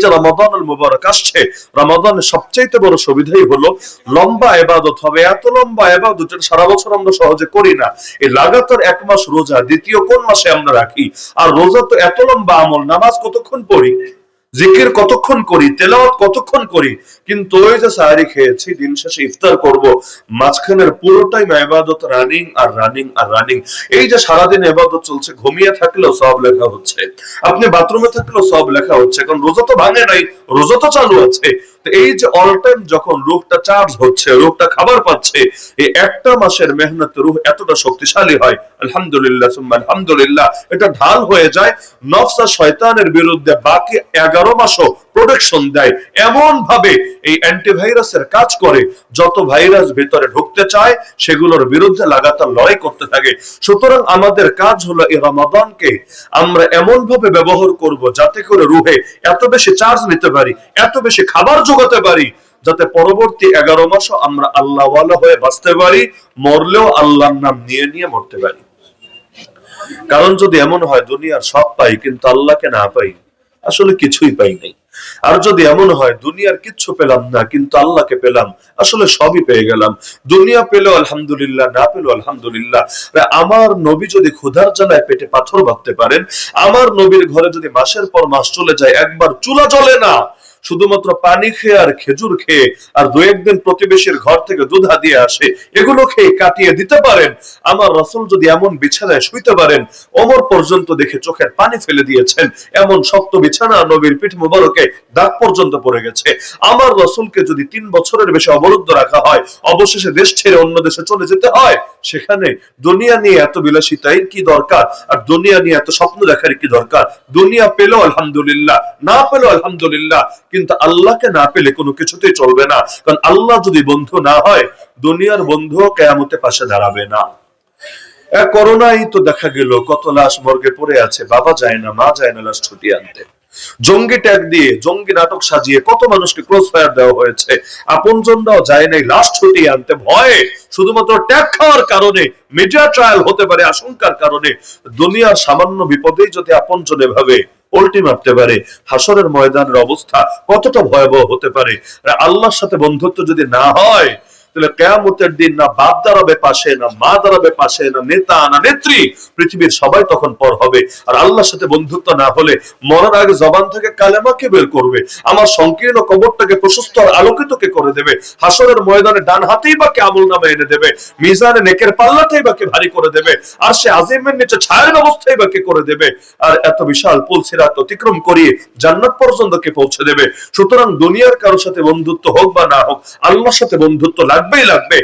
যে রমাদানুল মুবারক আসছে, রমাদানের সবচেয়ে বড় সুবিধাই হলো লম্বা ইবাদত হবে। এত লম্বা ইবাদত যেটা সারা বছর আমরা সহজে করি না। এই লাগাতার এক মাস রোজা, দ্বিতীয় কোন মাসে আমরা রাখি? আর রোজা তো এত লম্বা আমল, নামাজ কতক্ষণ পড়ি, জিকির কতক্ষণ করি, তেলাওয়াত কতক্ষণ করি, কিন্তু ওই যে সাহারি খেয়েছি, দিন শেষে ইফতার করব, মাঝখানের পুরোটাই ইবাদত, রানিং আর রানিং আর রানিং। এই যে সারাদিন ইবাদত চলছে, ঘুমিয়ে থাকলেও সওয়াব লেখা হচ্ছে, আপনি বাথরুমে থাকলেও সওয়াব লেখা হচ্ছে, কারণ রোজা তো ভাঙে নাই, রোজা তো চালু আছে। তো এই যে অল টাইম যখন রূহটা চার্জ হচ্ছে, রূহটা খাবার পাচ্ছে, এই একটা মাসের মেহনতে রূহ এতটা শক্তিশালী হয়, আলহামদুলিল্লাহ সুম্মা আলহামদুলিল্লাহ, এটা ঢাল হয়ে যায় নফস আর শয়তানের বিরুদ্ধে বাকি 11 মাসও প্রোটেকশন দেয়। এমন ভাবে এই অ্যান্টিভাইরাসের কাজ করে, যত ভাইরাস ভিতরে ঢুকতে চায় সেগুলোর বিরুদ্ধে লাগাতার লড়াই করতে থাকে। সুতরাং আমাদের কাজ হলো এই রমাদানকে আমরা এমন ভাবে ব্যবহার করব যাতে করে রুহে এত বেশি চার্জ নিতে পারি, এত বেশি খাবার যোগাতে পারি, যাতে পরবর্তী 11 মাসও আমরা আল্লাহ ওয়ালা হয়ে বাঁচতে পারি, মরলেও আল্লাহর নাম নিয়ে নিয়ে মরতে পারি। কারণ যদি এমন হয় দুনিয়ার সব পাই কিন্তু আল্লাহকে না পাই, আসলে কিছুই পাই নাই। আর যদি এমন হয় দুনিয়ার কিচ্ছু পেলাম না কিন্তু আল্লাহকে পেলাম, আসলে সবই পেয়ে গেলাম। দুনিয়া পেলেও আলহামদুলিল্লাহ, না পেলেও আলহামদুলিল্লাহ। আমার নবী যদি ক্ষুধার জ্বালায় পেটে পাথর বাঁধতে পারেন, আমার নবীর ঘরে যদি মাসের পর মাস চলে যায়, একবার চুলা জ্বলে না, শুধুমাত্র পানি খেয়ে আর খেজুর খেয়ে আর দু একদিন প্রতিবেশীর ঘর থেকে দুধ হাতিয়ে আসে, এগুলো খেয়ে কাটিয়ে দিতে পারেন, আমার রাসূল যদি এমন বিছানায় শুইতে পারেন, ওমর পর্যন্ত দেখে চোখের পানি ফেলে দিয়েছেন, এমন শক্ত বিছানা, নবীর পিঠ মুবারকে দাগ পর্যন্ত পড়ে গেছে। আমার রাসূলকে যদি 3 বছরের বেশি অবরুদ্ধ রাখা হয়, অবশেষে দেশ ছেড়ে অন্য দেশে চলে যেতে হয়, সেখানে দুনিয়া নিয়ে এত বিলাসিতাই কি দরকার? আর দুনিয়া নিয়ে এত স্বপ্ন দেখার কি দরকার? দুনিয়া পেলেও আলহামদুলিল্লাহ, না পেলেও আলহামদুলিল্লাহ, কিন্তু আল্লাহকে না পেলে কোনো কিছুতেই চলবে না। কারণ আল্লাহ যদি বন্ধু না হয়, দুনিয়ার বন্ধুও কিয়ামতে পাশে দাঁড়াবে না। করোনাই তো দেখা গেল কত লাশ মর্গে পড়ে আছে, বাবা যায় না, মা যায় না লাশ ছুটিয়ে আনতে। জঙ্গি ট্যাগ দিয়ে, জঙ্গি নাটক সাজিয়ে কত মানুষকে ক্রস ফায়ার দেওয়া হয়েছে, আপনজনরাও যায় নাই লাশ ছুটিয়ে আনতে ভয়ে, শুধুমাত্র ট্যাগ খাওয়ার কারণে, মিডিয়া ট্রায়াল হতে পারে আশঙ্কার কারণে। দুনিয়ার সামান্য বিপদেই যদি আপনজন এভাবে উল্টি মারতে পারে, হাসরের ময়দানের অবস্থা কতটা ভয়াবহ হতে পারে। আল্লাহর সাথে বন্ধুত্ব যদি না হয়, তাহলে কিয়ামতের দিন না বাপ দাঁড়াবে পাশে, না মা দাঁড়াবে পাশে, না নেতা না নেত্রী, পৃথিবীর সবাই তখন পর হবে। আর আল্লাহর সাথে বন্ধুত্ব না হলে মরার আগে জবান থেকে কালেমা কে বের করবে? আমার সংকীর্ণ কবরটাকে প্রশস্ত আর আলোকিত কে করে দেবে? হাসরের ময়দানে ডান হাতেই বা কে আমলনামা এনে দেবে? মিজানে নেকের পাল্লাতেই বা কে ভারী করে দেবে? আর সে আজিমের নিচে ছায়ার ব্যবস্থাই বা কে করে দেবে? আর এত বিশাল পুল সিরাত অতিক্রম করিয়ে জান্নাত পর্যন্ত কে পৌঁছে দেবে? সুতরাং দুনিয়ার কারোর সাথে বন্ধুত্ব হোক বা না হোক, আল্লাহর সাথে বন্ধুত্ব লাগবেই লাগবে।